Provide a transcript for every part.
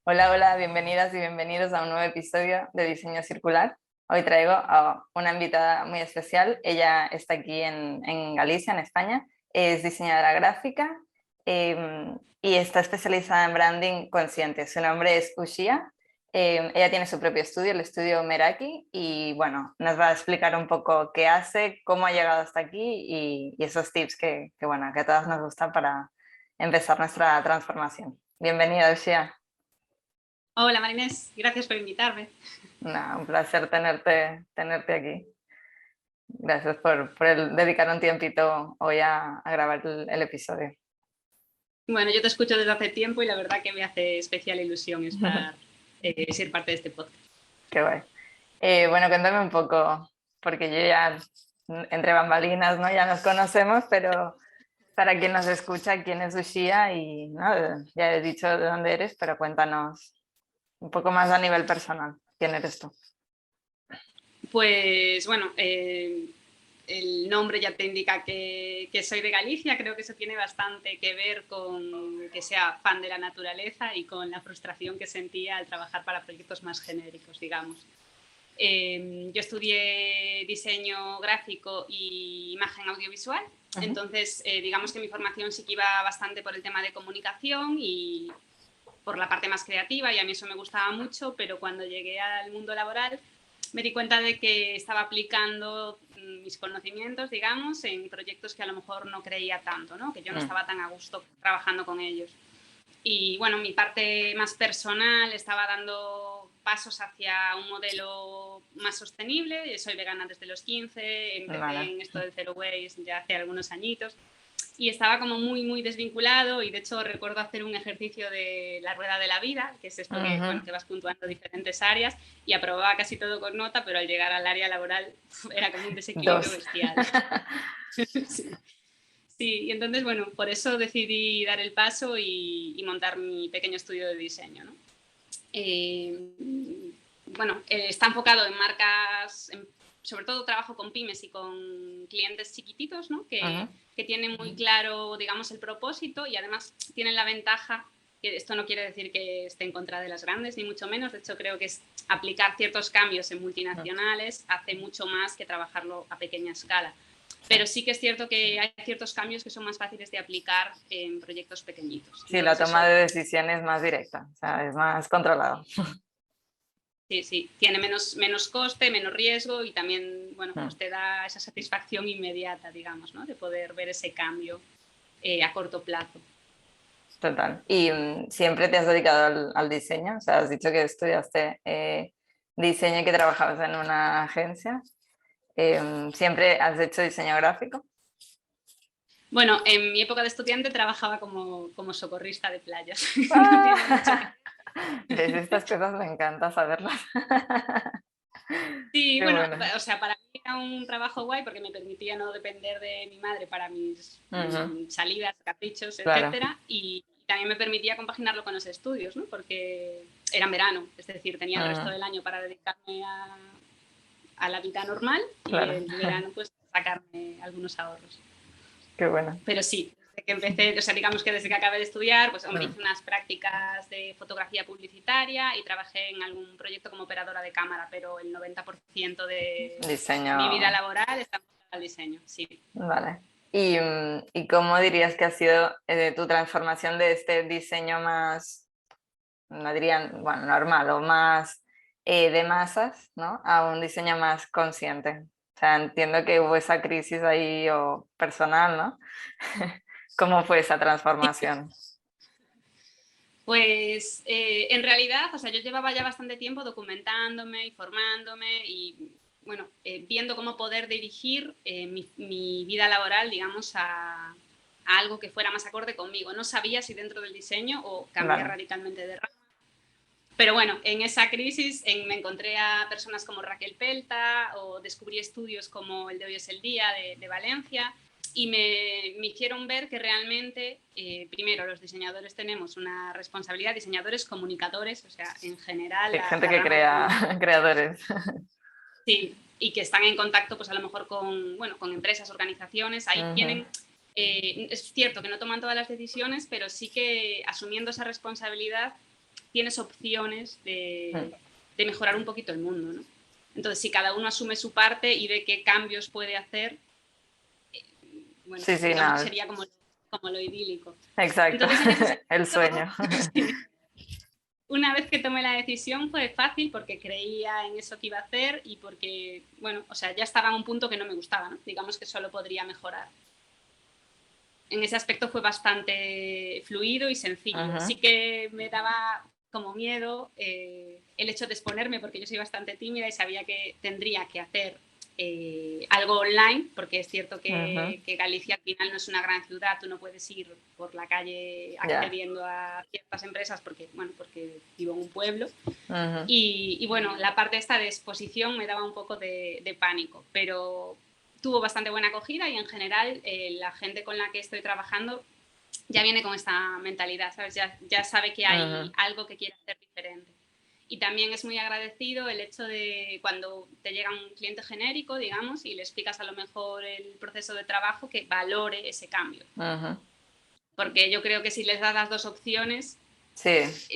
Hola, hola, bienvenidas y bienvenidos a un nuevo episodio de Diseño Circular. Hoy traigo a una invitada muy especial. Ella está aquí en Galicia, en España. Es diseñadora gráfica y está especializada en branding consciente. Su nombre es Ushia. Ella tiene su propio estudio, el estudio Meraki, y bueno, nos va a explicar un poco qué hace, cómo ha llegado hasta aquí y esos tips bueno, que a todas nos gustan para empezar nuestra transformación. Bienvenida, Ushia. Hola Marinés, gracias por invitarme. Nada, un placer tenerte aquí. Gracias por dedicar un tiempito hoy a grabar el episodio. Bueno, yo te escucho desde hace tiempo y la verdad que me hace especial ilusión ser parte de este podcast. Qué guay. Bueno, cuéntame un poco, porque yo ya entre bambalinas, ¿no? Ya nos conocemos, pero para quien nos escucha, ¿quién es Ushia? Y ¿no? Ya he dicho de dónde eres, pero cuéntanos un poco más a nivel personal. ¿Quién eres tú? Pues bueno, el nombre ya te indica que soy de Galicia, creo que eso tiene bastante que ver con que sea fan de la naturaleza y con la frustración que sentía al trabajar para proyectos más genéricos, digamos. Yo estudié diseño gráfico y imagen audiovisual, entonces digamos que mi formación sí que iba bastante por el tema de comunicación y por la parte más creativa, y a mí eso me gustaba mucho, pero cuando llegué al mundo laboral me di cuenta de que estaba aplicando mis conocimientos, digamos, en proyectos que a lo mejor no creía tanto, ¿no? Que yo no estaba tan a gusto trabajando con ellos. Y bueno, mi parte más personal estaba dando pasos hacia un modelo más sostenible. Soy vegana desde los 15, empecé Vale. en esto del zero waste ya hace algunos añitos y estaba como muy, muy desvinculado, y de hecho recuerdo hacer un ejercicio de la rueda de la vida, que es esto que, bueno, que vas puntuando diferentes áreas, y aprobaba casi todo con nota, pero al llegar al área laboral era como un desequilibrio Dos. bestial. Sí. Sí, y entonces, bueno, por eso decidí dar el paso y montar mi pequeño estudio de diseño, ¿no? Eh, bueno, está enfocado en marcas, sobre todo trabajo con pymes y con clientes chiquititos, ¿no? Que tienen muy claro, digamos, el propósito, y además tienen la ventaja, que esto no quiere decir que esté en contra de las grandes, ni mucho menos. De hecho, creo que es aplicar ciertos cambios en multinacionales hace mucho más que trabajarlo a pequeña escala. Pero sí que es cierto que hay ciertos cambios que son más fáciles de aplicar en proyectos pequeñitos. Sí, la Entonces toma eso, de decisiones es más directa, o sea, es más controlado. sí, sí, tiene menos coste, menos riesgo, y también, bueno, pues te da esa satisfacción inmediata, digamos, ¿no? De poder ver ese cambio a corto plazo. Total. ¿Y siempre te has dedicado al diseño? O sea, has dicho que estudiaste diseño y que trabajabas en una agencia. ¿Siempre has hecho diseño gráfico? Bueno, en mi época de estudiante trabajaba como socorrista de playas. No ¡Ah! tiene mucho que... ¿Ves? Estas cosas me encanta saberlas. Sí, Qué bueno, bueno. o sea, para mí era un trabajo guay porque me permitía no depender de mi madre para mis salidas, caprichos, Claro. etcétera, y también me permitía compaginarlo con los estudios, ¿no? Porque era en verano, es decir, tenía el resto del año para dedicarme a la vida normal, y Claro. el verano pues sacarme algunos ahorros. Qué bueno. Pero sí, desde que empecé, o sea, digamos que desde que acabé de estudiar, pues hombre, hice unas prácticas de fotografía publicitaria y trabajé en algún proyecto como operadora de cámara, pero el 90% de Diseño. mi vida laboral está enfocada al diseño, sí. Vale. ¿Y cómo dirías que ha sido tu transformación de este diseño más, no dirían, bueno, normal o más de masas, ¿no? A un diseño más consciente? O sea, entiendo que hubo esa crisis ahí o personal, ¿no? ¿Cómo fue esa transformación? Pues en realidad, o sea, yo llevaba ya bastante tiempo documentándome y formándome y, bueno, viendo cómo poder dirigir mi vida laboral, digamos, a algo que fuera más acorde conmigo. No sabía si dentro del diseño o cambiar Vale. radicalmente de rama. Pero bueno, en esa crisis me encontré a personas como Raquel Pelta, o descubrí estudios como el de Hoy es el Día de Valencia, y me hicieron ver que realmente, primero, los diseñadores tenemos una responsabilidad, diseñadores, comunicadores, o sea, en general Sí, gente la que rama de crea comunicación, creadores. sí, y que están en contacto pues a lo mejor con, bueno, con empresas, organizaciones, ahí tienen, es cierto que no toman todas las decisiones, pero sí que asumiendo esa responsabilidad tienes opciones de mejorar un poquito el mundo, ¿no? Entonces, si cada uno asume su parte y ve qué cambios puede hacer, bueno, Sí, sí, digamos que nada. sería como lo idílico. Exacto, Entonces, en ese sentido, el sueño. sí, una vez que tomé la decisión fue fácil porque creía en eso que iba a hacer y porque, bueno, o sea, ya estaba en un punto que no me gustaba, ¿no? Digamos que solo podría mejorar. En ese aspecto fue bastante fluido y sencillo. Sí que me daba como miedo el hecho de exponerme porque yo soy bastante tímida y sabía que tendría que hacer algo online, porque es cierto que Galicia al final no es una gran ciudad, tú no puedes ir por la calle accediendo a ciertas empresas porque, bueno, porque vivo en un pueblo. Y bueno, la parte esta de exposición me daba un poco de pánico, pero tuvo bastante buena acogida y en general la gente con la que estoy trabajando ya viene con esta mentalidad, ¿sabes? Ya sabe que hay algo que quiere hacer diferente. Y también es muy agradecido el hecho de cuando te llega un cliente genérico, digamos, y le explicas a lo mejor el proceso de trabajo, que valore ese cambio. Porque yo creo que si les das las dos opciones,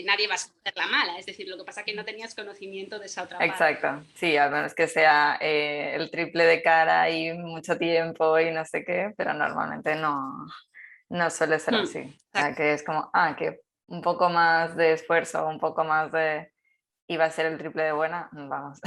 nadie va a escoger la mala. Es decir, lo que pasa es que no tenías conocimiento de esa otra parte. Exacto, sí, a menos que sea el triple de cara y mucho tiempo y no sé qué, pero normalmente no suele ser así. O sea, que es como, que un poco más de esfuerzo, un poco más de... iba a ser el triple de buena, vamos.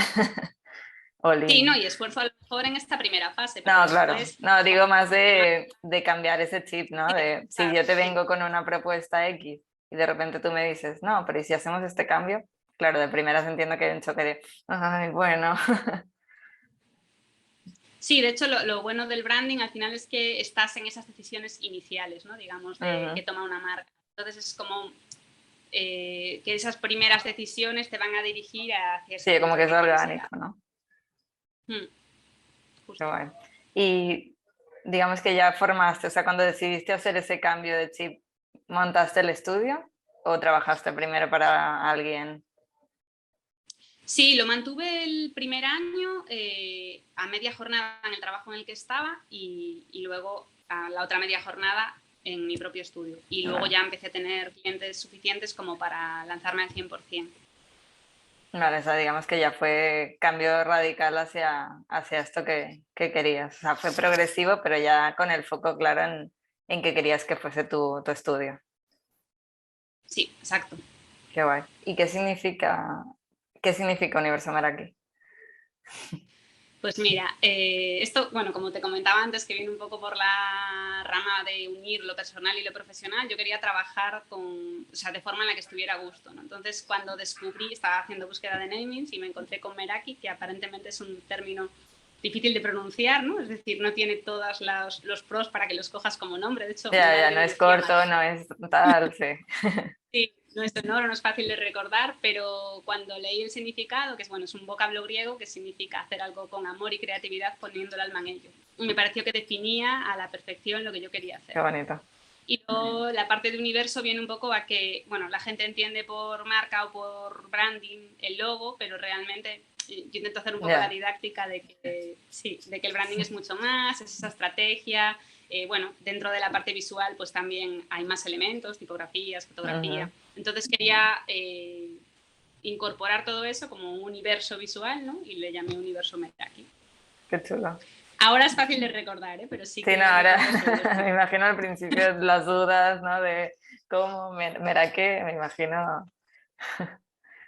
Sí, no, y esfuerzo a lo mejor en esta primera fase, pero No, claro, después... no, digo más de cambiar ese chip, ¿no? De si Claro, yo te vengo con una propuesta X y de repente tú me dices, no, pero ¿y si hacemos este cambio? Claro, de primeras entiendo que hay un choque de, ay, bueno. Sí, de hecho, lo bueno del branding al final es que estás en esas decisiones iniciales, ¿no? Digamos, de que toma una marca. Entonces es como que esas primeras decisiones te van a dirigir hacia ese Sí, como punto que al es que quieres llegar. orgánico, ¿no? Qué Justo. guay. Y digamos que ya formaste, o sea, cuando decidiste hacer ese cambio de chip, ¿montaste el estudio o trabajaste primero para alguien? Sí, lo mantuve el primer año a media jornada en el trabajo en el que estaba y luego a la otra media jornada en mi propio estudio. Y luego ya empecé a tener clientes suficientes como para lanzarme al 100%. Vale, o sea, digamos que ya fue cambio radical hacia esto que querías. O sea, fue progresivo, pero ya con el foco claro en que querías que fuese tu estudio. Sí, exacto. Qué guay. ¿Y qué significa Universo Meraki? Pues mira, esto, bueno, como te comentaba antes, que viene un poco por la rama de unir lo personal y lo profesional, yo quería trabajar o sea, de forma en la que estuviera a gusto, ¿no? Entonces, cuando estaba haciendo búsqueda de namings y me encontré con Meraki, que aparentemente es un término difícil de pronunciar, ¿no? Es decir, no tiene todos los pros para que los cojas como nombre. De hecho, mi Ya, madre no me es decía, corto, no es tal, sí. sí, no es sonoro, no es fácil de recordar, pero cuando leí el significado, que es, bueno, es un vocablo griego que significa hacer algo con amor y creatividad poniendo el alma en ello. Me pareció que definía a la perfección lo que yo quería hacer. Qué bonito. Y luego la parte de universo viene un poco a que, bueno, la gente entiende por marca o por branding el logo, pero realmente yo intento hacer un poco la didáctica de que, sí, de que el branding es mucho más, es esa estrategia. Bueno, dentro de la parte visual pues también hay más elementos, tipografías, fotografía. Entonces quería incorporar todo eso como un universo visual, ¿no? Y le llamé Universo Meraki. Qué chulo. Ahora es fácil de recordar, ¿eh? Pero sí Sí, que no, lo ahora recuerdo. me imagino al principio las dudas, ¿no? De cómo, Meraki, me imagino.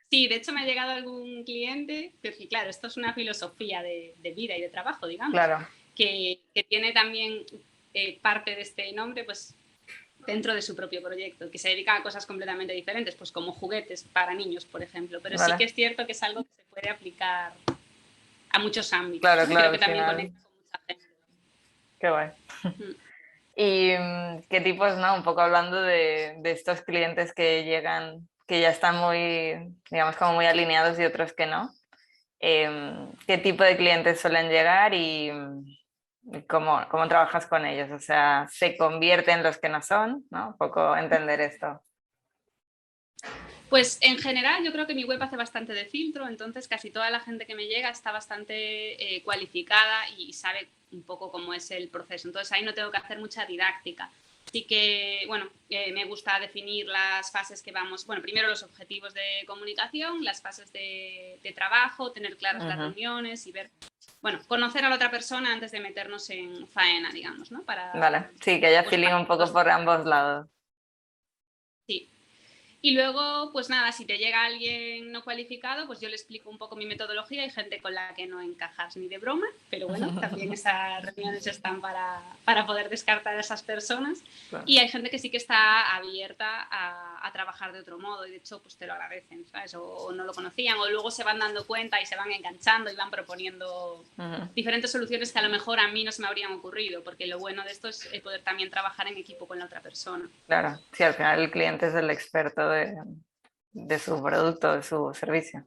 Sí, de hecho me ha llegado algún cliente, porque claro, esto es una filosofía de vida y de trabajo, digamos, Claro. que tiene también parte de este nombre, pues dentro de su propio proyecto, que se dedica a cosas completamente diferentes, pues como juguetes para niños, por ejemplo. Pero sí Vale. que es cierto que es algo que se puede aplicar a muchos ámbitos, Claro, ¿no? Y creo claro, que al también final. conecta con mucha gente. Qué guay. Mm. Y qué tipos, ¿no? Un poco hablando de estos clientes que llegan, que ya están muy, digamos, como muy alineados y otros que no. ¿Qué tipo de clientes suelen llegar y cómo trabajas con ellos? O sea, ¿se convierten los que no son? ¿No? Un poco entender esto. Pues en general yo creo que mi web hace bastante de filtro, entonces casi toda la gente que me llega está bastante cualificada y sabe un poco cómo es el proceso. Entonces ahí no tengo que hacer mucha didáctica. sí que, bueno, me gusta definir las fases que vamos, bueno, primero los objetivos de comunicación, las fases de trabajo, tener claras las reuniones y ver, bueno, conocer a la otra persona antes de meternos en faena, digamos, ¿no? Vale, sí, que haya Pues, feeling un poco por ambos lados. sí. Y luego, pues nada, si te llega alguien no cualificado, pues yo le explico un poco mi metodología. Hay gente con la que no encajas ni de broma, pero bueno, también esas reuniones están para poder descartar a esas personas. Claro. Y hay gente que sí que está abierta a trabajar de otro modo y de hecho pues te lo agradecen, ¿sabes? O no lo conocían o luego se van dando cuenta y se van enganchando y van proponiendo diferentes soluciones que a lo mejor a mí no se me habrían ocurrido, porque lo bueno de esto es poder también trabajar en equipo con la otra persona. Claro, sí, al final el cliente es el experto de su producto, de su servicio.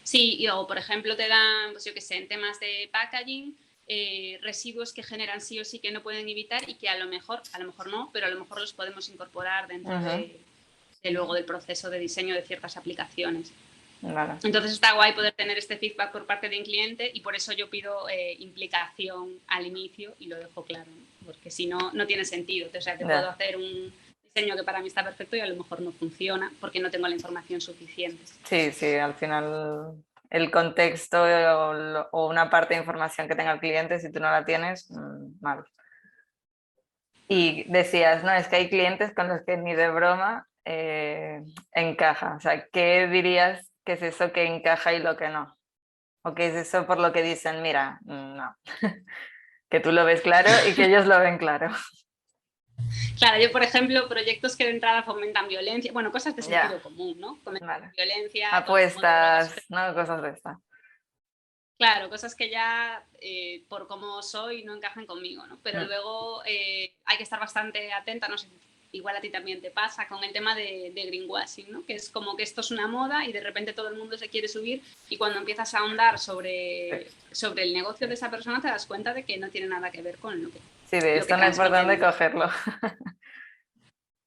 Sí, o por ejemplo te dan, pues yo qué sé, en temas de packaging, residuos que generan sí o sí que no pueden evitar y que a lo mejor no, pero a lo mejor los podemos incorporar dentro de luego del proceso de diseño de ciertas aplicaciones. Vale. Entonces está guay poder tener este feedback por parte de un cliente y por eso yo pido implicación al inicio y lo dejo claro, ¿no? Porque si no, no tiene sentido. O sea, te puedo hacer un diseño que para mí está perfecto y a lo mejor no funciona porque no tengo la información suficiente. Sí, sí, al final el contexto o una parte de información que tenga el cliente, si tú no la tienes, mal. Y decías, no, es que hay clientes con los que ni de broma encaja. O sea, ¿qué dirías que es eso que encaja y lo que no? ¿O qué es eso por lo que dicen, mira, no? Que tú lo ves claro y que ellos lo ven claro. Claro, yo, por ejemplo, proyectos que de entrada fomentan violencia, bueno, cosas de sentido común, ¿no? Fomentan violencia. Apuestas, ¿no? Cosas de estas. Claro, cosas que ya por cómo soy no encajan conmigo, ¿no? Pero luego hay que estar bastante atenta, no sé, igual a ti también te pasa con el tema de greenwashing, ¿no? Que es como que esto es una moda y de repente todo el mundo se quiere subir y cuando empiezas a ahondar sobre el negocio de esa persona te das cuenta de que no tiene nada que ver con lo que... Sí, de esto no es importante cogerlo.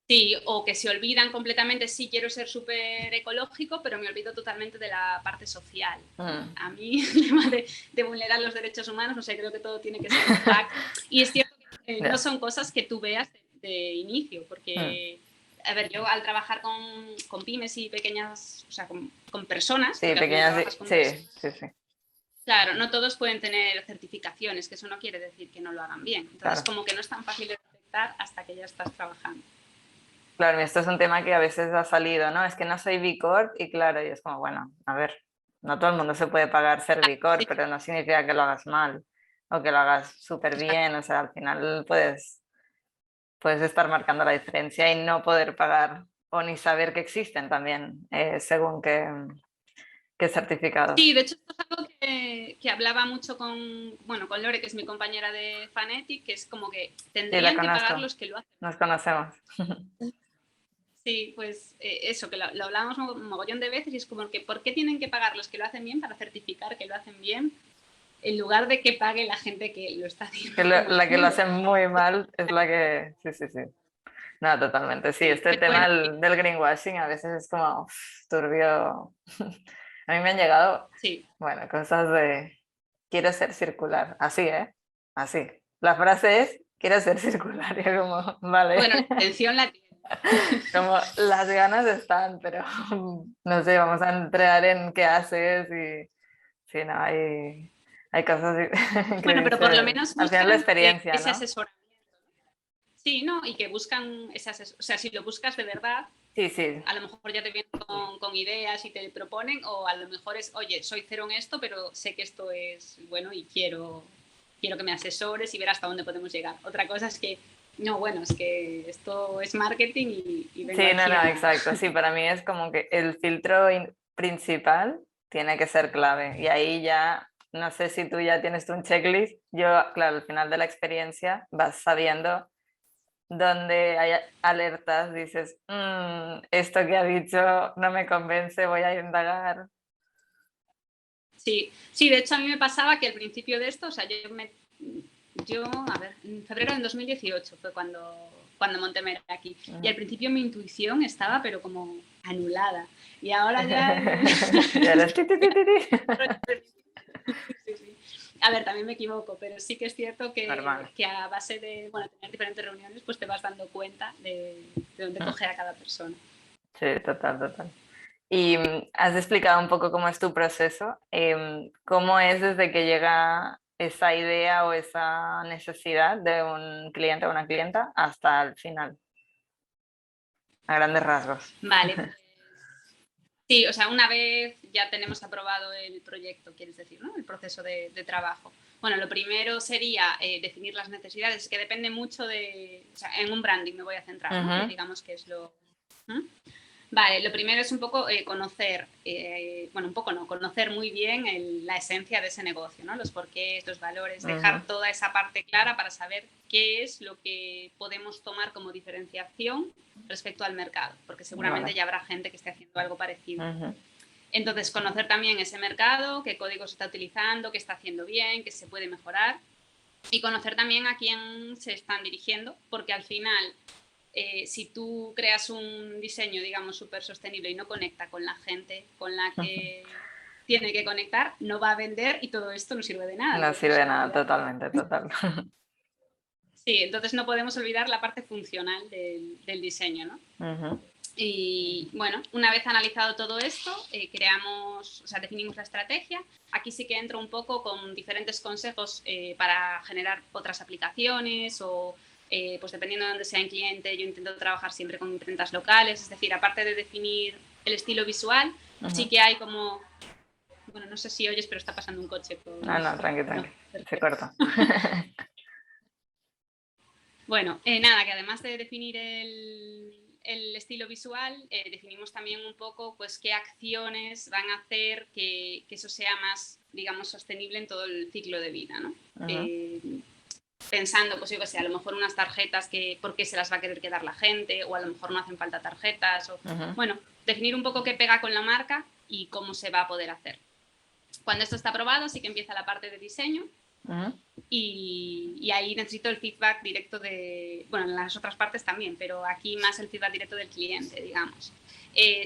Sí, o que se olvidan completamente, sí, quiero ser súper ecológico, pero me olvido totalmente de la parte social. A mí, el tema de vulnerar los derechos humanos, no sé, creo que todo tiene que ser un pack. Y es cierto que no son cosas que tú veas de inicio, porque, a ver, yo al trabajar con pymes y pequeñas, o sea, con personas, sí, pequeñas, sí. Claro, no todos pueden tener certificaciones, que eso no quiere decir que no lo hagan bien. Entonces, como que no es tan fácil de detectar hasta que ya estás trabajando. Claro, esto es un tema que a veces ha salido, ¿no? Es que no soy B Corp y claro, y es como, bueno, a ver, no todo el mundo se puede pagar ser B Corp, pero no significa que lo hagas mal o que lo hagas súper bien, o sea, al final puedes estar marcando la diferencia y no poder pagar o ni saber que existen también, según qué certificados. Sí, de hecho esto es algo que hablaba mucho con Lore, que es mi compañera de Fanetic, que es como que tendrían que pagar los que lo hacen. Nos conocemos. Sí, pues eso, que lo hablábamos un mogollón de veces y es como que ¿por qué tienen que pagar los que lo hacen bien para certificar que lo hacen bien en lugar de que pague la gente que lo está haciendo? La que lo hace muy mal es la que... Sí. No, totalmente. Sí, este tema del greenwashing a veces es como turbio. A mí me han llegado, bueno, cosas de quiero ser circular. Así, ¿eh? Así. La frase es quiero ser circular. Y como, vale. Bueno, la intención la tiene. Como las ganas están, pero no sé, vamos a entrar en qué haces y sí, no, hay cosas que bueno, pero por lo menos al final la experiencia, ese ¿no? asesoramiento. Sí, ¿no? Y que buscan ese asesoramiento. O sea, si lo buscas de verdad, sí. A lo mejor ya te vienen con ideas y te proponen, o a lo mejor es, oye, soy cero en esto, pero sé que esto es bueno y quiero que me asesores y ver hasta dónde podemos llegar. Otra cosa es que, no, bueno, es que esto es marketing y vengo sí, aquí no, exacto. Sí, para mí es como que el filtro principal tiene que ser clave. Y ahí ya, no sé si tú ya tienes un checklist. Yo, claro, al final de la experiencia vas sabiendo donde hay alertas, dices, esto que ha dicho no me convence, voy a indagar. Sí, de hecho a mí me pasaba que al principio de esto, o sea, a ver, en febrero del 2018 fue cuando monté Meraki. Y al principio mi intuición estaba pero como anulada. Y ahora ya... Ya eres sí. A ver, también me equivoco, pero sí que es cierto que a base de tener diferentes reuniones, pues te vas dando cuenta de dónde coger a cada persona. Sí, total. Y has explicado un poco cómo es tu proceso, cómo es desde que llega esa idea o esa necesidad de un cliente o una clienta hasta el final, a grandes rasgos. Vale, pues, sí, o sea, una vez ya tenemos aprobado el proyecto, quieres decir, ¿no? El proceso de trabajo. Bueno, lo primero sería definir las necesidades, que depende mucho de, o sea, en un branding me voy a centrar, ¿no? Que digamos que es lo... Vale, lo primero es un poco conocer, conocer muy bien la esencia de ese negocio, ¿no? Los porqués, los valores, dejar toda esa parte clara para saber qué es lo que podemos tomar como diferenciación respecto al mercado, porque seguramente ya habrá gente que esté haciendo algo parecido. Entonces, conocer también ese mercado, qué código se está utilizando, qué está haciendo bien, qué se puede mejorar, y conocer también a quién se están dirigiendo, porque al final... si tú creas un diseño, digamos, súper sostenible y no conecta con la gente con la que tiene que conectar, no va a vender y todo esto no sirve de nada. No sirve de nada, totalmente, total. Sí, entonces no podemos olvidar la parte funcional del diseño, ¿no? Y bueno, una vez analizado todo esto, definimos la estrategia. Aquí sí que entro un poco con diferentes consejos para generar otras aplicaciones o pues dependiendo de dónde sea el cliente, yo intento trabajar siempre con imprentas locales, es decir, aparte de definir el estilo visual, sí que hay como, bueno, no sé si oyes, pero está pasando un coche. No, tranqui, se corta. Bueno, nada, que además de definir el estilo visual, definimos también un poco pues qué acciones van a hacer que eso sea más, digamos, sostenible en todo el ciclo de vida, ¿no? Pensando, pues yo que sé, a lo mejor unas tarjetas que por qué se las va a querer quedar la gente, o a lo mejor no hacen falta tarjetas, o bueno, definir un poco qué pega con la marca y cómo se va a poder hacer. Cuando esto está aprobado, sí que empieza la parte de diseño, y ahí necesito el feedback directo de, bueno, en las otras partes también, pero aquí más el feedback directo del cliente, digamos.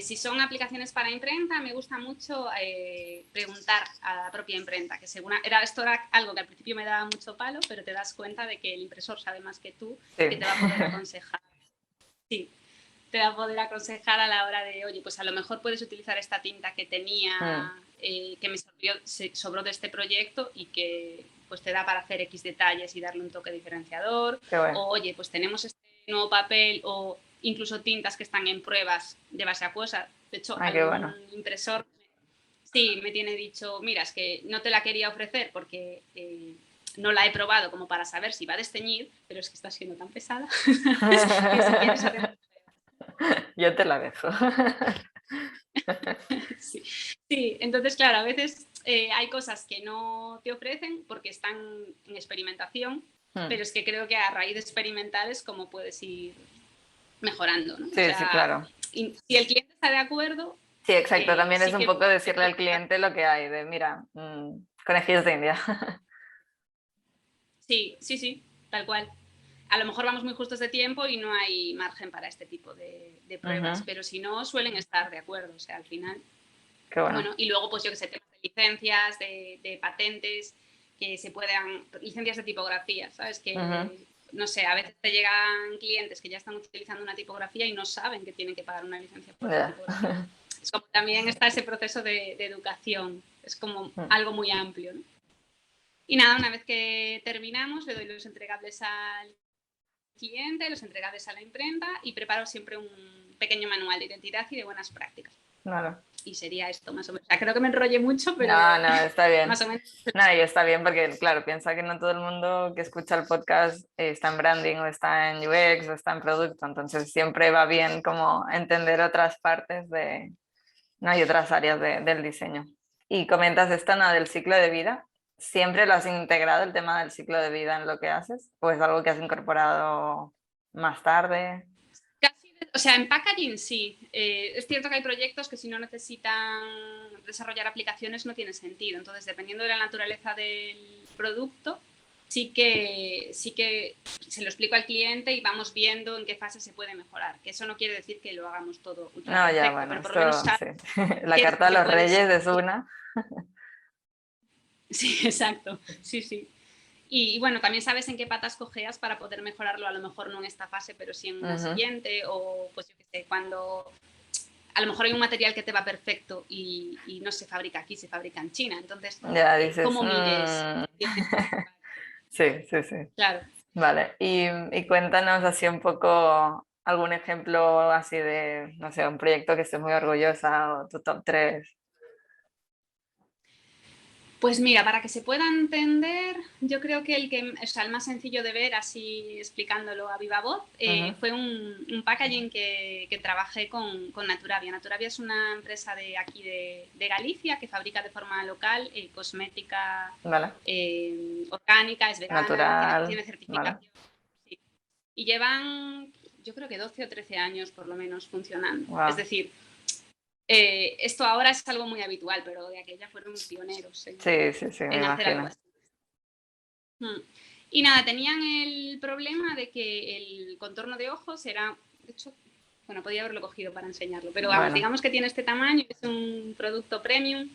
Si son aplicaciones para imprenta, me gusta mucho preguntar a la propia imprenta, que esto era algo que al principio me daba mucho palo, pero te das cuenta de que el impresor sabe más que tú, que te va a poder aconsejar. Sí, te va a poder aconsejar a la hora de, oye, pues a lo mejor puedes utilizar esta tinta que tenía, que me sobró de este proyecto y que pues te da para hacer X detalles y darle un toque diferenciador. Bueno. O, oye, pues tenemos este nuevo papel o incluso tintas que están en pruebas de base acuosa. De hecho, algún impresor sí me tiene dicho, mira, es que no te la quería ofrecer porque no la he probado como para saber si va a desteñir, pero es que está siendo tan pesada que si quieres hacer... Yo te la dejo. Sí, entonces, claro, a veces hay cosas que no te ofrecen porque están en experimentación, pero es que creo que a raíz de experimentar es como puedes ir mejorando, ¿no? Sí, sí, claro. Y si el cliente está de acuerdo... Sí, exacto, también es un poco decirle al cliente lo que hay, de mira, conejillos de India. Sí, tal cual. A lo mejor vamos muy justos de tiempo y no hay margen para este tipo de pruebas, pero si no, suelen estar de acuerdo, o sea, al final... Qué bueno. Y luego, pues yo que sé, temas de licencias, de patentes, que se puedan... Licencias de tipografía, ¿sabes? Que, no sé, a veces te llegan clientes que ya están utilizando una tipografía y no saben que tienen que pagar una licencia por esa tipografía. Es como también está ese proceso de educación, es como algo muy amplio, ¿no? Y nada, una vez que terminamos, le doy los entregables al cliente, los entregables a la imprenta y preparo siempre un pequeño manual de identidad y de buenas prácticas. Claro. Y sería esto más o menos. O sea, creo que me enrollé mucho, pero no, está bien. Más o menos. No, y está bien porque, claro, piensa que no todo el mundo que escucha el podcast está en branding o está en UX o está en producto, entonces siempre va bien como entender otras partes de, ¿no? Y otras áreas del diseño. Y comentas esto, ¿no? Del ciclo de vida. ¿Siempre lo has integrado el tema del ciclo de vida en lo que haces? ¿O es algo que has incorporado más tarde? Casi, o sea, en packaging sí. Es cierto que hay proyectos que si no necesitan desarrollar aplicaciones no tiene sentido. Entonces, dependiendo de la naturaleza del producto, sí que se lo explico al cliente y vamos viendo en qué fase se puede mejorar. Que eso no quiere decir que lo hagamos todo ultra perfecto, ya, bueno, pero por lo menos sí. La carta a los reyes es una. Sí, exacto, sí, sí. Y bueno, también sabes en qué patas cojeas para poder mejorarlo, a lo mejor no en esta fase, pero sí en una siguiente, o pues yo qué sé, cuando a lo mejor hay un material que te va perfecto y no se fabrica aquí, se fabrica en China. Entonces, Ya dices, ¿cómo mides? Sí, sí, sí. Claro. Vale, y cuéntanos así un poco algún ejemplo así de, no sé, un proyecto que estés muy orgullosa o tu top 3. Pues mira, para que se pueda entender, yo creo que o sea, el más sencillo de ver, así explicándolo a viva voz, fue un packaging que trabajé con Naturavia. Naturavia es una empresa de aquí de Galicia que fabrica de forma local cosmética Vale, orgánica, es vegana, natural, tiene vale. certificación. Sí. Y llevan, yo creo que 12 o 13 años por lo menos funcionando. Es Wow. decir, esto ahora es algo muy habitual, pero de aquella fueron pioneros Sí, sí, sí, me en hacer algo imagino. así. Y nada, tenían el problema de que el contorno de ojos era, de hecho, bueno, podía haberlo cogido para enseñarlo, pero vamos, Bueno, digamos que tiene este tamaño, es un producto premium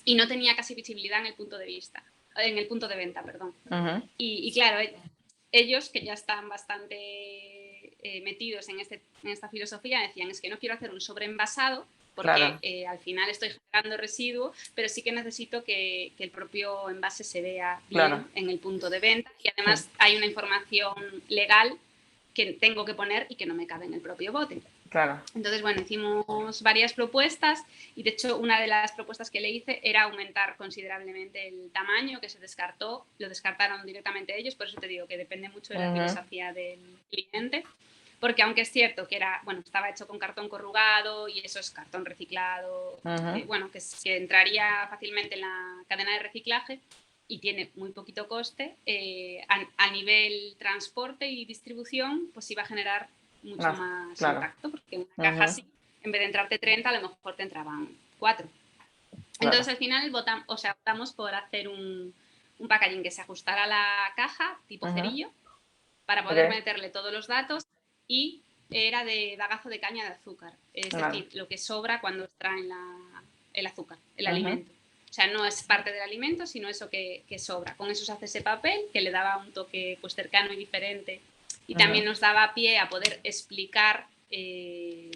y no tenía casi visibilidad en el punto de vista, en el punto de venta, perdón. Y claro, ellos que ya están bastante metidos en esta filosofía decían, es que no quiero hacer un sobreenvasado porque claro, al final estoy generando residuo, pero sí que necesito que el propio envase se vea bien claro. en el punto de venta y además hay una información legal que tengo que poner y que no me cabe en el propio bote. Claro. Entonces, bueno, hicimos varias propuestas y de hecho una de las propuestas que le hice era aumentar considerablemente el tamaño, que se descartó, lo descartaron directamente ellos, por eso te digo que depende mucho de la filosofía del cliente, porque aunque es cierto que era, bueno, estaba hecho con cartón corrugado y eso es cartón reciclado, bueno, que entraría fácilmente en la cadena de reciclaje y tiene muy poquito coste, a nivel transporte y distribución, pues iba a generar mucho más Claro. impacto, porque una caja así, en vez de entrarte 30, a lo mejor te entraban 4. Entonces Claro. al final optamos por hacer un packaging que se ajustara a la caja, tipo cerillo, para poder Ok, meterle todos los datos y era de bagazo de caña de azúcar, es vale. decir, lo que sobra cuando extraen el azúcar, el alimento. O sea, no es parte del alimento, sino eso que sobra. Con eso se hace ese papel que le daba un toque pues, cercano y diferente y también nos daba pie a poder explicar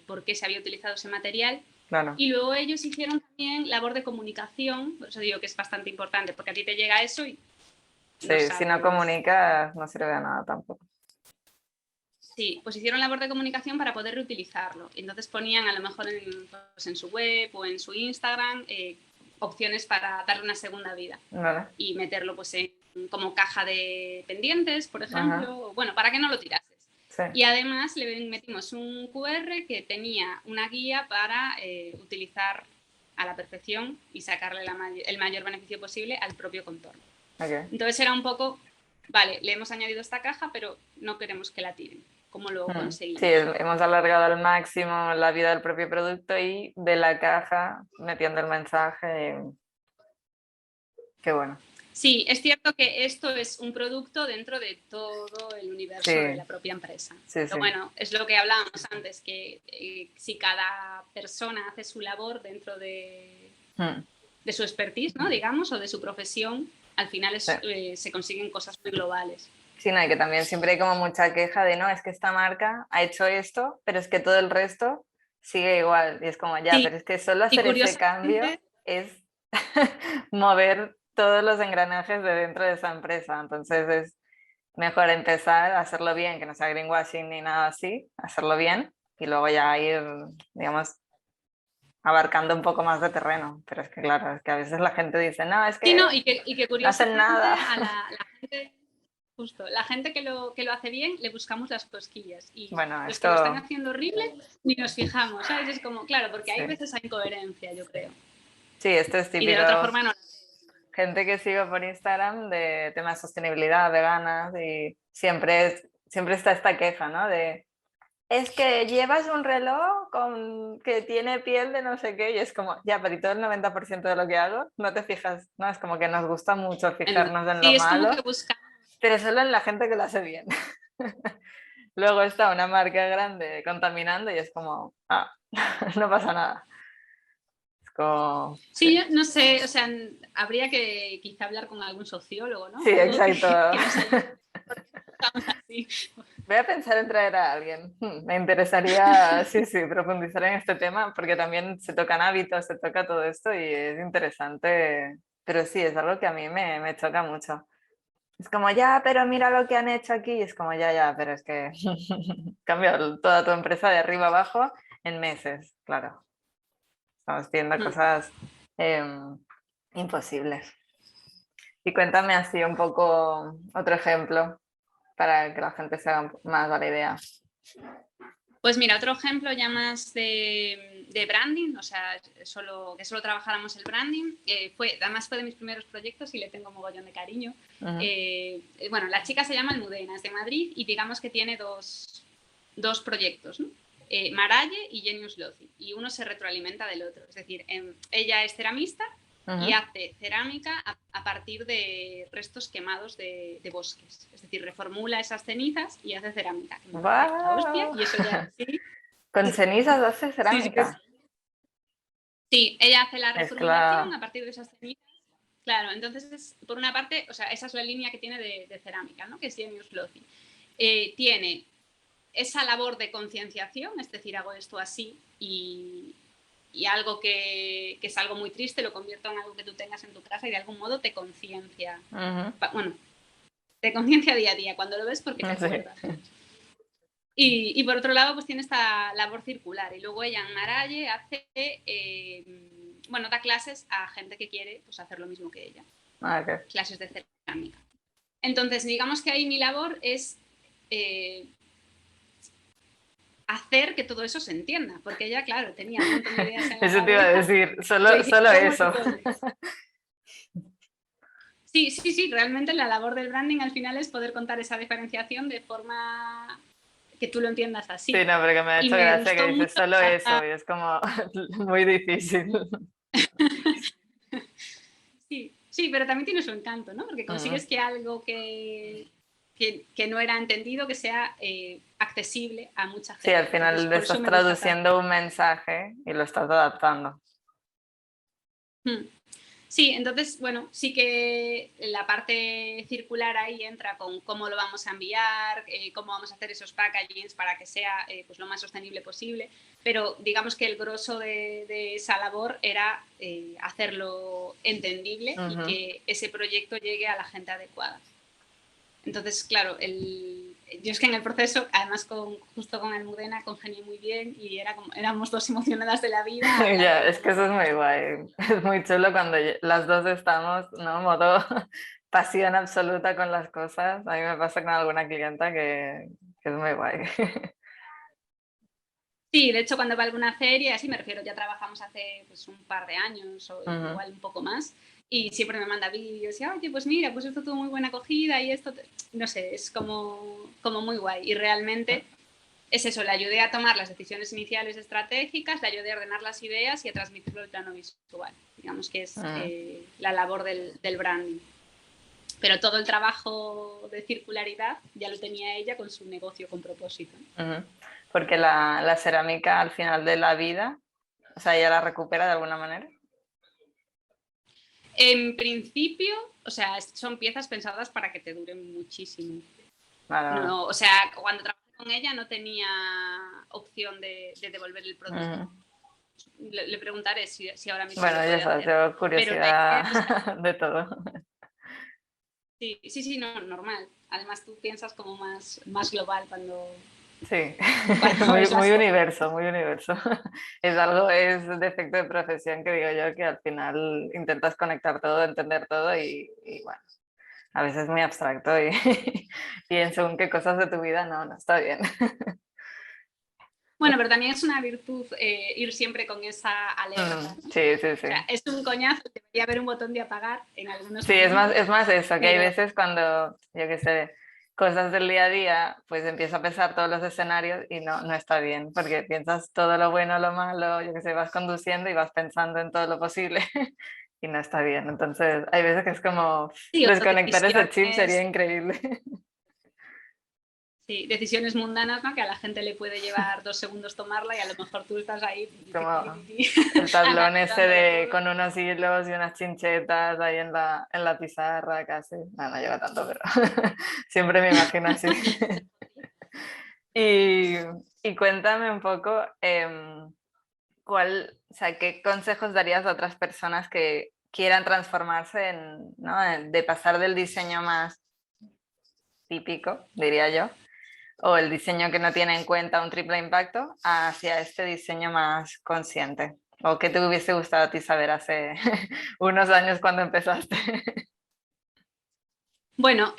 por qué se había utilizado ese material. Claro. Y luego ellos hicieron también labor de comunicación, por eso digo que es bastante importante, porque a ti te llega eso y no Sí, si no sabes. comunicas no sirve de nada tampoco. Sí, pues hicieron labor de comunicación para poder reutilizarlo. Entonces ponían a lo mejor en su web o en su Instagram opciones para darle una segunda vida Vale. y meterlo pues como caja de pendientes, por Ajá. ejemplo, bueno, para que no lo tirases. Sí. Y además le metimos un QR que tenía una guía para utilizar a la perfección y sacarle el mayor beneficio posible al propio contorno. Okay. Entonces era un poco, vale, le hemos añadido esta caja, pero no queremos que la tiren. ¿Cómo lo Sí, conseguimos? hemos alargado al máximo la vida del propio producto y de la caja metiendo el mensaje. Qué bueno. Sí, es cierto que esto es un producto dentro de todo el Sí, universo de la propia empresa. sí, Pero sí. bueno, es lo que hablábamos antes, que si cada persona hace su labor dentro de su expertise, ¿no? Digamos, o de su profesión, al final Sí. se consiguen cosas muy globales. Sí, no, y que también siempre hay como mucha queja de no, es que esta marca ha hecho esto, pero es que todo el resto sigue igual. Y es como, ya, Sí, pero es que solo y hacer ese cambio curiosamente, es mover todos los engranajes de dentro de esa empresa. Entonces es mejor empezar a hacerlo bien, que no sea greenwashing ni nada así, hacerlo bien y luego ya ir, digamos, abarcando un poco más de terreno. Pero es que claro, es que a veces la gente dice, no, es sí, que no, y que no hacen curiosamente nada. a la gente, justo, la gente que lo hace bien le buscamos las cosquillas y Bueno, los que lo están esto haciendo horrible ni nos fijamos, ¿sabes? Es como, claro, porque hay sí. veces hay incoherencia, yo creo. Sí, esto es Y de típico. la otra forma no. Gente que sigo por Instagram de temas de sostenibilidad, veganas, y siempre está esta queja, ¿no? De, es que llevas un reloj que tiene piel de no sé qué, y es como, ya, pero y todo el 90% de lo que hago, no te fijas, ¿no? Es como que nos gusta mucho fijarnos en lo Sí, es como que malo, buscamos. pero solo en la gente que lo hace bien. Luego está una marca grande contaminando y es como, ah, no pasa nada. Como... Sí, yo no sé, o sea, habría que quizá hablar con algún sociólogo, ¿no? Sí, Algo exacto. que nos ayude. Así. Voy a pensar en traer a alguien. Me interesaría, sí, sí, profundizar en este tema porque también se tocan hábitos, se toca todo esto y es interesante, pero sí, es algo que a mí me choca mucho. Es como, ya, pero mira lo que han hecho aquí. Y es como, ya, pero es que cambia toda tu empresa de arriba abajo en meses, claro. Estamos viendo cosas imposibles. Y cuéntame así un poco otro ejemplo para que la gente se haga más a la idea. Pues mira, otro ejemplo ya más de branding, o sea, que solo trabajáramos el branding, además fue de mis primeros proyectos y le tengo mogollón de cariño. Bueno, la chica se llama Almudena, es de Madrid y digamos que tiene dos proyectos, ¿no? Maralle y Genius Loci, y uno se retroalimenta del otro. Es decir, ella es ceramista y hace cerámica a partir de restos quemados de bosques. Es decir, reformula esas cenizas y hace cerámica. Que me parece la hostia, y eso ya sí. ¿Con cenizas hace cerámica? Sí, ella hace la reformulación Claro. a partir de esas cenizas. Claro, entonces, por una parte, o sea, esa es la línea que tiene de cerámica, ¿no? Que es Genius Loci. Tiene esa labor de concienciación, es decir, hago esto así y algo que es algo muy triste lo convierto en algo que tú tengas en tu casa y de algún modo te conciencia. Bueno, te conciencia día a día cuando lo ves porque te acuerdas. Sí. Y por otro lado, pues tiene esta labor circular. Y luego ella en Maralle hace, da clases a gente que quiere pues, hacer lo mismo que ella. Okay. Clases de cerámica. Entonces, digamos que ahí mi labor es hacer que todo eso se entienda, porque ella, claro, tenía un montón de ideas en la Eso te iba a decir, solo eso. Sí, realmente la labor del branding al final es poder contar esa diferenciación de forma que tú lo entiendas así. Sí, no, pero que me ha hecho gracia que dices solo eso y es como muy difícil. Sí, pero también tiene su encanto, ¿no? Porque consigues que algo que no era entendido, que sea accesible a mucha gente. Sí, al final entonces, estás traduciendo un mensaje y lo estás adaptando. Sí, entonces, bueno, sí que la parte circular ahí entra con cómo lo vamos a enviar, cómo vamos a hacer esos packagings para que sea pues lo más sostenible posible, pero digamos que el grosso de esa labor era hacerlo entendible y que ese proyecto llegue a la gente adecuada. Entonces, claro, yo es que en el proceso, además justo con Almudena, congenié muy bien y éramos dos emocionadas de la vida. Ya, es que eso es muy guay. Es muy chulo cuando las dos estamos, ¿no? Modo pasión absoluta con las cosas. A mí me pasa con alguna clienta que es muy guay. Sí, de hecho, cuando va a alguna feria, así me refiero, ya trabajamos hace pues, un par de años o igual un poco más, y siempre me manda vídeos y, oye, pues mira, pues esto tuvo muy buena acogida y esto, no sé, es como muy guay. Y realmente es eso, le ayudé a tomar las decisiones iniciales estratégicas, le ayudé a ordenar las ideas y a transmitirlo al plano visual. Digamos que es la labor del branding. Pero todo el trabajo de circularidad ya lo tenía ella con su negocio con propósito. Porque la cerámica al final de la vida, o sea, ella la recupera de alguna manera. En principio, o sea, son piezas pensadas para que te duren muchísimo. Vale. No, o sea, cuando trabajé con ella no tenía opción de devolver el producto. Le preguntaré si ahora mismo bueno, lo puede ya sabes, hacer. tengo curiosidad de todo. Sí, no, normal. Además tú piensas como más global cuando... Sí, muy universo, muy universo. Es defecto de profesión que digo yo que al final intentas conectar todo, entender todo y bueno, a veces es muy abstracto y pienso en qué cosas de tu vida no está bien. Bueno, pero también es una virtud ir siempre con esa alerta. ¿No? Sí. O sea, es un coñazo, debería haber un botón de apagar en algunos momentos. Sí, es más eso, que pero... hay veces cuando, yo qué sé, cosas del día a día, pues empiezo a pensar todos los escenarios y no está bien, porque piensas todo lo bueno, lo malo, yo qué sé, vas conduciendo y vas pensando en todo lo posible y no está bien. Entonces, hay veces que es como desconectar ese chip sería increíble. Sí, decisiones mundanas, ¿no? Que a la gente le puede llevar 2 segundos tomarla y a lo mejor tú estás ahí Como el tablón ese todo. con unos hilos y unas chinchetas ahí en la pizarra casi. No, no lleva tanto, pero siempre me imagino así. Y, y cuéntame un poco, o sea, ¿qué consejos darías a otras personas que quieran transformarse ¿no? De pasar del diseño más típico, diría yo, o el diseño que no tiene en cuenta un triple impacto, hacia este diseño más consciente? ¿O qué te hubiese gustado a ti saber hace unos años cuando empezaste? Bueno,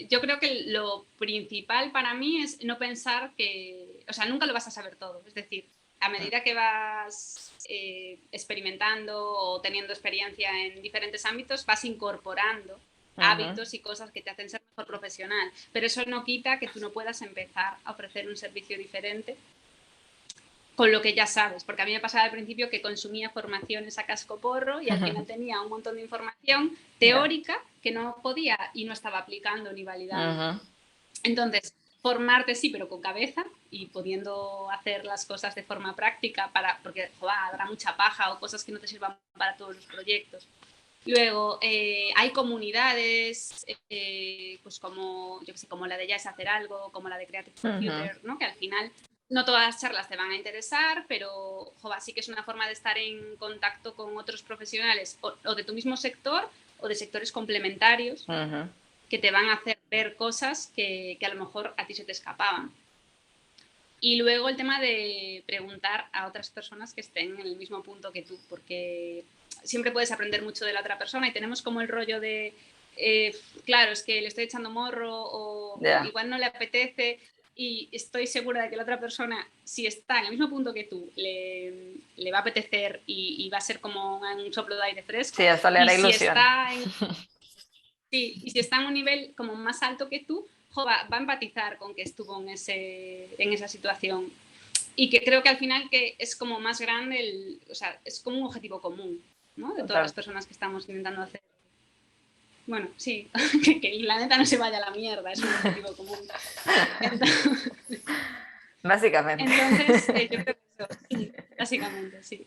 yo creo que lo principal para mí es no pensar que, o sea, nunca lo vas a saber todo. Es decir, a medida que vas experimentando o teniendo experiencia en diferentes ámbitos, vas incorporando hábitos y cosas que te hacen ser mejor profesional. Pero eso no quita que tú no puedas empezar a ofrecer un servicio diferente con lo que ya sabes, porque a mí me pasaba al principio que consumía formaciones a cascoporro y al final tenía un montón de información teórica que no podía y no estaba aplicando ni validando. Entonces, formarte sí, pero con cabeza y pudiendo hacer las cosas de forma práctica, porque habrá mucha paja o cosas que no te sirvan para todos los proyectos. Luego, hay comunidades, pues como, yo que sé, como la de Ya es hacer algo, como la de Creative Computer, ¿no? Que al final no todas las charlas te van a interesar, pero sí que es una forma de estar en contacto con otros profesionales o de tu mismo sector o de sectores complementarios que te van a hacer ver cosas que a lo mejor a ti se te escapaban. Y luego el tema de preguntar a otras personas que estén en el mismo punto que tú, porque siempre puedes aprender mucho de la otra persona y tenemos como el rollo de, claro, es que le estoy echando morro o igual no le apetece y estoy segura de que la otra persona, si está en el mismo punto que tú, le va a apetecer y va a ser como un soplo de aire fresco. Sí, hasta le hará ilusión. Y si está en un nivel como más alto que tú, va a empatizar con que estuvo en esa situación. Y que creo que al final que es como más grande, o sea, es como un objetivo común, ¿no? De todas las personas que estamos intentando hacer. Bueno, sí, que la neta no se vaya a la mierda, es un objetivo común. Básicamente. Entonces, yo creo que eso, sí, básicamente, sí.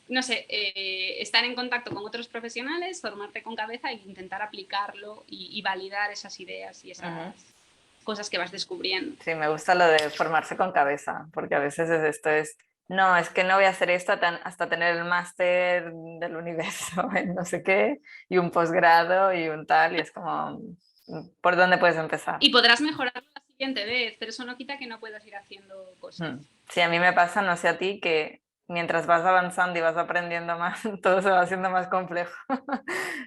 No sé, estar en contacto con otros profesionales, formarte con cabeza e intentar aplicarlo y validar esas ideas y esas cosas que vas descubriendo. Sí, me gusta lo de formarse con cabeza, porque a veces no, es que no voy a hacer esto hasta tener el máster del universo en no sé qué, y un posgrado y un tal, y es como, ¿por dónde puedes empezar? Y podrás mejorarlo la siguiente vez, pero eso no quita que no puedas ir haciendo cosas. Sí, a mí me pasa, no sé a ti, que mientras vas avanzando y vas aprendiendo más, todo se va haciendo más complejo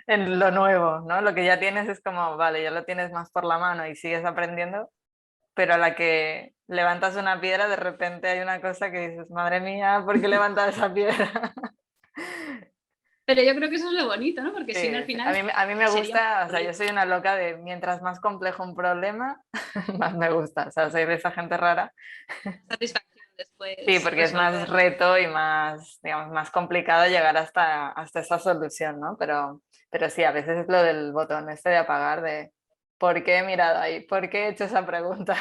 en lo nuevo, ¿no? Lo que ya tienes es como, vale, ya lo tienes más por la mano y sigues aprendiendo, pero a la que levantas una piedra, de repente hay una cosa que dices, madre mía, ¿por qué he levantado esa piedra? Pero yo creo que eso es lo bonito, ¿no? Porque Sí, si no, al sí. final A mí me gusta, o sea, yo soy una loca de mientras más complejo un problema, más me gusta, o sea, soy de esa gente rara. satisfacción después Sí, porque es más resolverlo. reto y más, digamos, más complicado llegar hasta esa solución, ¿no? Pero sí, a veces es lo del botón este de apagar, de ¿por qué he mirado ahí? ¿Por qué he hecho esa pregunta?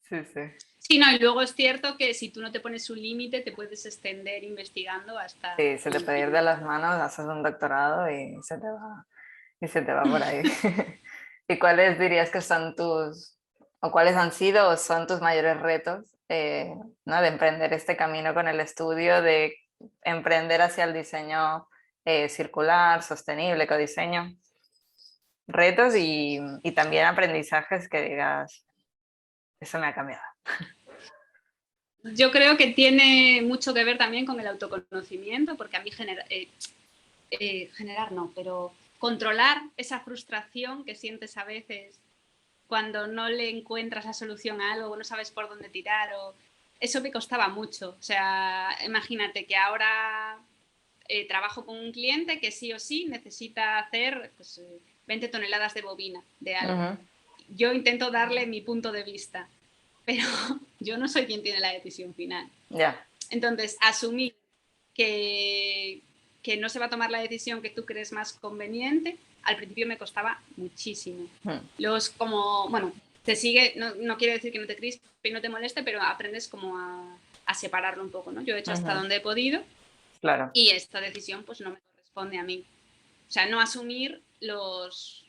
Sí, sí. Sí, no, y luego es cierto que si tú no te pones un límite, te puedes extender investigando hasta Sí, se te puede ir de las manos, haces un doctorado y se te va por ahí. ¿Y cuáles dirías que son o cuáles han sido o son tus mayores retos, ¿no? De emprender este camino con el estudio, de emprender hacia el diseño circular, sostenible, ecodiseño? Retos y también aprendizajes que digas, eso me ha cambiado. Yo creo que tiene mucho que ver también con el autoconocimiento, porque a mí generar no, pero controlar esa frustración que sientes a veces cuando no le encuentras la solución a algo o no sabes por dónde tirar, eso me costaba mucho. O sea, imagínate que ahora trabajo con un cliente que sí o sí necesita hacer pues, 20 toneladas de bobina de algo. Yo intento darle mi punto de vista, pero yo no soy quien tiene la decisión final. Ya. Entonces, asumir que no se va a tomar la decisión que tú crees más conveniente, al principio me costaba muchísimo. Mm. Luego es como, bueno, te sigue, no quiere decir que no te crispe y no te moleste, pero aprendes como a separarlo un poco, ¿no? Yo he hecho hasta donde he podido, claro. y esta decisión pues no me corresponde a mí. O sea, no asumir los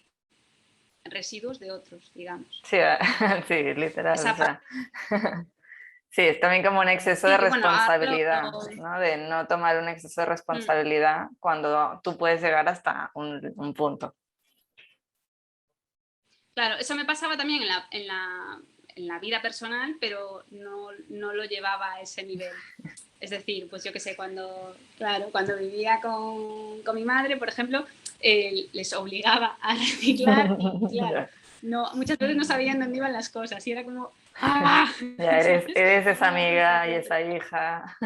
residuos de otros, digamos. Sí, sí, literal. Esa O sea. Sí, es también como un exceso de sí, bueno, responsabilidad, ¿no? De no tomar un exceso de responsabilidad cuando tú puedes llegar hasta un punto. claro, eso me pasaba también en la vida personal, pero no lo llevaba a ese nivel. Es decir, pues yo qué sé, cuando vivía con mi madre, por ejemplo, les obligaba a reciclar y claro, muchas veces no sabían dónde iban las cosas y era como, ¡ah! Ya eres esa Una amiga y frustración. esa hija.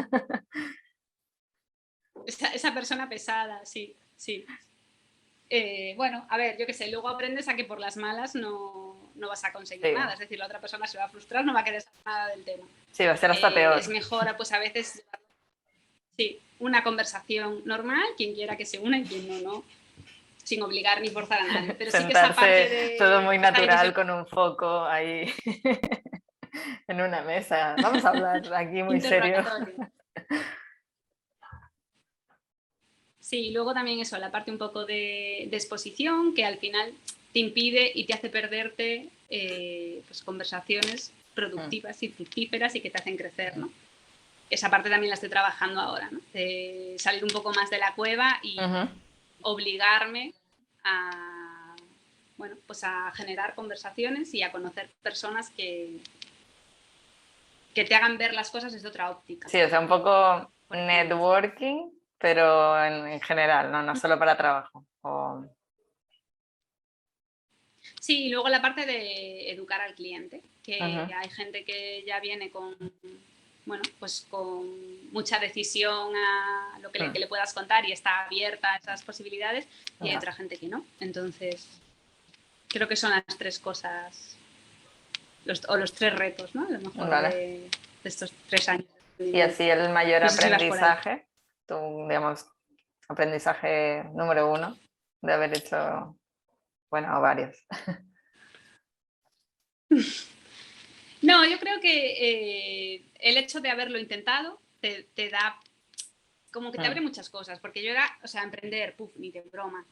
Esa persona pesada, sí, sí. Bueno, a ver, yo qué sé, luego aprendes a que por las malas no vas a conseguir Sí, nada, es decir, la otra persona se va a frustrar, no va a querer saber nada del tema. sí, va a ser hasta peor. Es mejor, pues a veces, sí, una conversación normal, quien quiera que se una y quien no, sin obligar ni forzar a nadie. Pero sí que esa parte Sentarse todo de muy esa decisión natural con un foco ahí en una mesa. Vamos a hablar aquí muy serio. interrogatoria. Sí, luego también eso, la parte un poco de exposición, que al final te impide y te hace perderte pues conversaciones productivas y fructíferas y que te hacen crecer, ¿no? Esa parte también la estoy trabajando ahora, ¿no? De salir un poco más de la cueva y obligarme a, bueno, pues a generar conversaciones y a conocer personas que te hagan ver las cosas desde otra óptica. Sí, o sea, un poco Por ejemplo. networking, pero en general, no solo para trabajo. Sí, y luego la parte de educar al cliente, que Ujú. hay gente que ya viene con, bueno, pues con mucha decisión a lo que le puedas contar y está abierta a esas posibilidades, y hay otra gente que no. Entonces, creo que son las tres cosas, o los tres retos, ¿no? A lo mejor Vale. de estos 3 años. Y así el mayor No sé si vas por ahí. aprendizaje, tu, digamos, aprendizaje número 1 de haber hecho, bueno, varios. No, yo creo que el hecho de haberlo intentado te da, como que te abre muchas cosas, porque yo era, o sea, emprender, puf, ni de broma.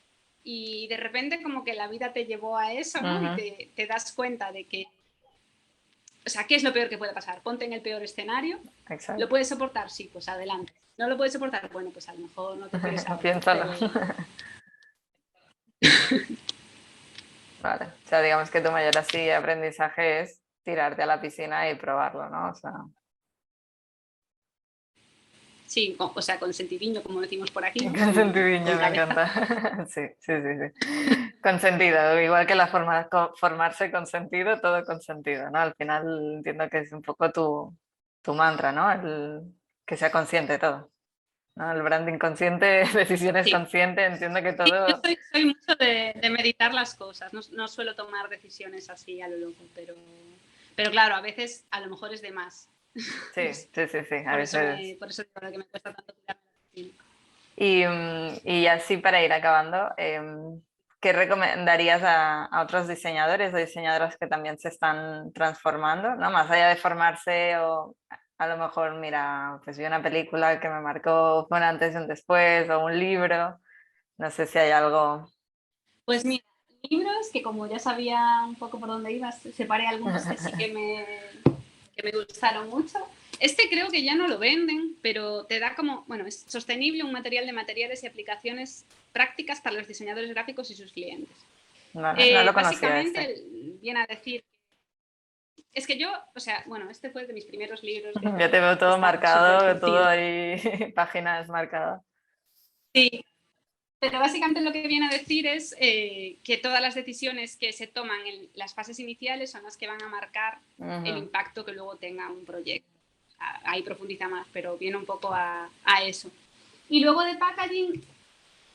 Y de repente como que la vida te llevó a eso, ¿no? Y te das cuenta de que, o sea, ¿qué es lo peor que puede pasar? Ponte en el peor escenario. ¿Lo Exacto. puedes soportar? Sí, pues adelante. ¿No lo puedes soportar? Bueno, pues a lo mejor no te quieres ahora. Piénsalo. Pero... Vale. O sea, digamos que tu mayor así aprendizaje es tirarte a la piscina y probarlo, ¿no? O sea, Sí, o sea, con sentidiño, como decimos por aquí, ¿no? consentidiño, Con me cabeza. encanta. Sí, sí, sí, sí. Consentido, igual que la formarse con sentido, todo con sentido, ¿no? Al final entiendo que es un poco tu mantra, ¿no? El que sea consciente de todo, ¿no? El branding consciente, decisiones Sí. conscientes, entiendo que Sí, yo todo... soy mucho de meditar las cosas, no suelo tomar decisiones así a lo loco, pero claro, a veces a lo mejor es de más. Sí, sí, sí, sí, a veces... Por eso digo que me cuesta tanto tirarme la piscina. Y así para ir acabando, ¿qué recomendarías a otros diseñadores o diseñadoras que también se están transformando, ¿no? Más allá de formarse o a lo mejor, mira, pues vi una película que me marcó, fue un antes y un después, o un libro, no sé si hay algo... Pues mira, libros que como ya sabía un poco por dónde ibas, separé algunos que sí que me gustaron mucho. Este creo que ya no lo venden, pero te da como, bueno, es sostenible, un material de materiales y aplicaciones prácticas para los diseñadores gráficos y sus clientes. Vale, no lo conocía este. Básicamente viene a decir, es que yo, o sea, bueno, este fue de mis primeros libros Ya te veo que todo está súper marcado, todo curtido. ahí, páginas marcadas. Sí, pero básicamente lo que viene a decir es que todas las decisiones que se toman en las fases iniciales son las que van a marcar el impacto que luego tenga un proyecto. Ahí profundiza más, pero viene un poco a eso. Y luego de packaging,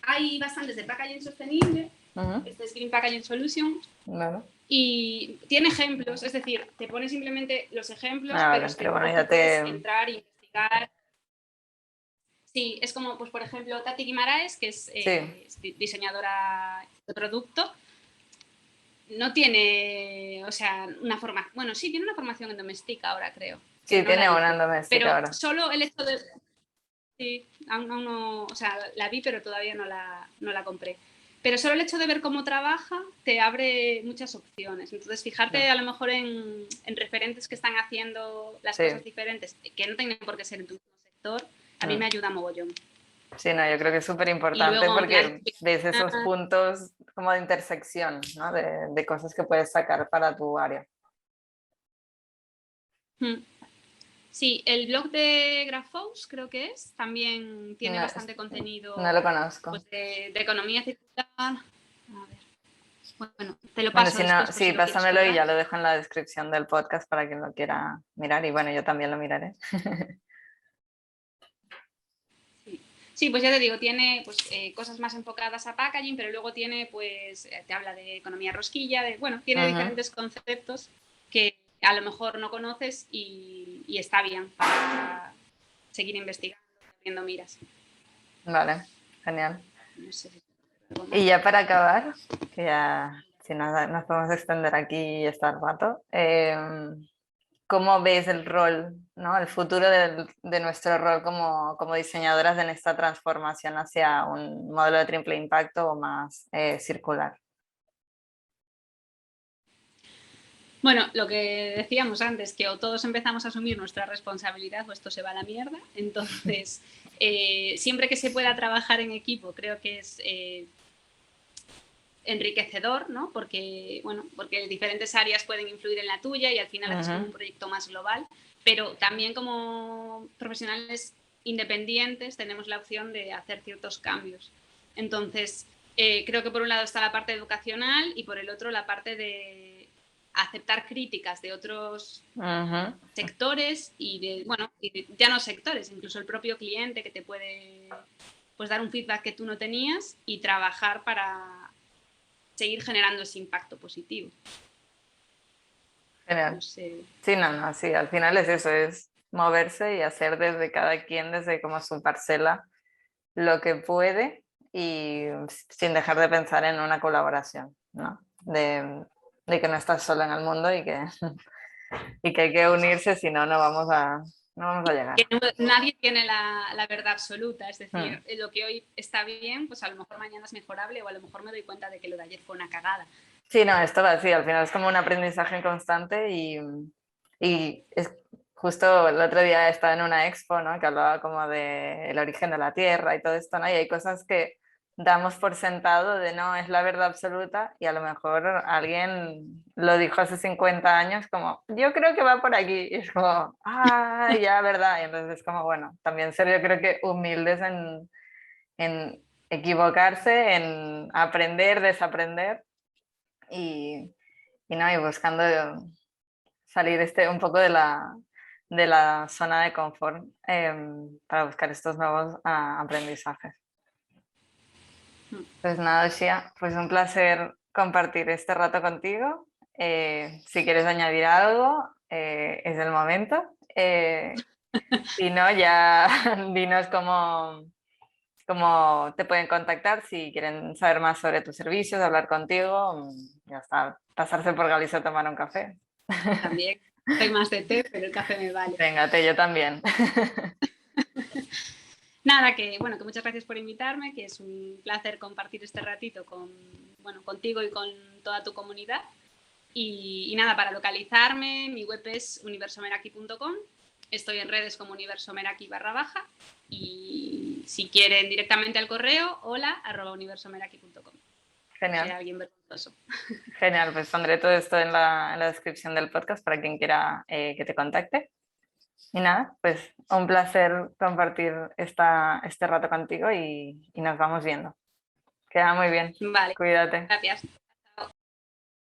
hay bastantes de packaging sostenible. Este es Green Packaging Solutions. Vale. Y tiene ejemplos, es decir, te pone simplemente los ejemplos, Ah, pero vale, es que pero bueno, luego ya tú puedes te... entrar e investigar. Sí, es como, pues por ejemplo, Tati Guimaraes, que es diseñadora de producto, no tiene, o sea, una formación, bueno, sí, tiene una formación en doméstica ahora, creo, que Sí, no la tiene una hizo, en doméstica pero ahora. solo el hecho de, sí, aún no, o sea, la vi, pero todavía no la compré. Pero solo el hecho de ver cómo trabaja te abre muchas opciones. Entonces, fijarte a lo mejor en referentes que están haciendo las cosas diferentes, que no tienen por qué ser en tu mismo sector, a mí me ayuda mogollón. Sí, no, yo creo que es súper Y importante luego, porque ves esos puntos como de intersección, ¿no? De cosas que puedes sacar para tu área. Sí, el blog de Grafos, creo que es, también tiene No, bastante no lo contenido conozco. pues, de economía circular. A ver. Bueno, te lo Bueno, paso si no, después por sí, si lo quieres pásamelo y colgar. ya lo dejo en la descripción del podcast para quien lo quiera mirar. Y bueno, yo también lo miraré. Sí, pues ya te digo, tiene pues, cosas más enfocadas a packaging, pero luego tiene, pues, te habla de economía rosquilla, bueno, tiene diferentes conceptos que a lo mejor no conoces y está bien para seguir investigando, viendo miras. Vale, genial. No sé si Y ya para acabar, que ya si nos podemos extender aquí hasta el rato, ¿cómo ves el rol, ¿no? El futuro de nuestro rol como diseñadoras en esta transformación hacia un modelo de triple impacto o más circular? Bueno, lo que decíamos antes, que o todos empezamos a asumir nuestra responsabilidad o esto se va a la mierda. Entonces, siempre que se pueda trabajar en equipo, creo que es enriquecedor, ¿no? Porque, bueno, porque diferentes áreas pueden influir en la tuya y al final haces como un proyecto más global, pero también como profesionales independientes tenemos la opción de hacer ciertos cambios. Entonces, creo que por un lado está la parte educacional y por el otro la parte de aceptar críticas de otros sectores y de, bueno, ya no sectores, incluso el propio cliente que te puede pues dar un feedback que tú no tenías y trabajar para seguir generando ese impacto positivo. Genial. No sé. Sí, no, sí, al final es eso, es moverse y hacer desde cada quien, desde como su parcela, lo que puede y sin dejar de pensar en una colaboración, ¿no? De que no estás solo en el mundo y que, y que hay que unirse, si no, no vamos a llegar. Que nadie tiene la verdad absoluta, es decir, lo que hoy está bien, pues a lo mejor mañana es mejorable o a lo mejor me doy cuenta de que lo de ayer fue una cagada. Sí, no, esto va así, al final es como un aprendizaje constante y es, justo el otro día estaba en una expo, ¿no? Que hablaba como de el origen de la Tierra y todo esto, ¿no? Y hay cosas que damos por sentado de no es la verdad absoluta y a lo mejor alguien lo dijo hace 50 años como yo creo que va por aquí y es como ah ya verdad y entonces es como bueno también ser yo creo que humildes en equivocarse, en aprender, desaprender y, no, y buscando salir un poco de la zona de confort para buscar estos nuevos aprendizajes. Pues nada, Xia, pues un placer compartir este rato contigo. Si quieres añadir algo, es el momento. Si no, ya dinos cómo te pueden contactar si quieren saber más sobre tus servicios, hablar contigo, ya está, pasarse por Galicia a tomar un café. También soy más de té, pero el café me vale. Venga, yo también. Nada, que bueno, que muchas gracias por invitarme, que es un placer compartir este ratito contigo y con toda tu comunidad. Y nada, para localizarme, mi web es universomeraki.com. Estoy en redes como universomeraki / y si quieren directamente al correo, hola@universomeraki.com. Genial. Soy alguien vergonzoso. Genial, pues pondré todo esto en la descripción del podcast para quien quiera que te contacte. Y nada, pues un placer compartir este rato contigo y nos vamos viendo. Queda muy bien. Vale, Cuídate. gracias.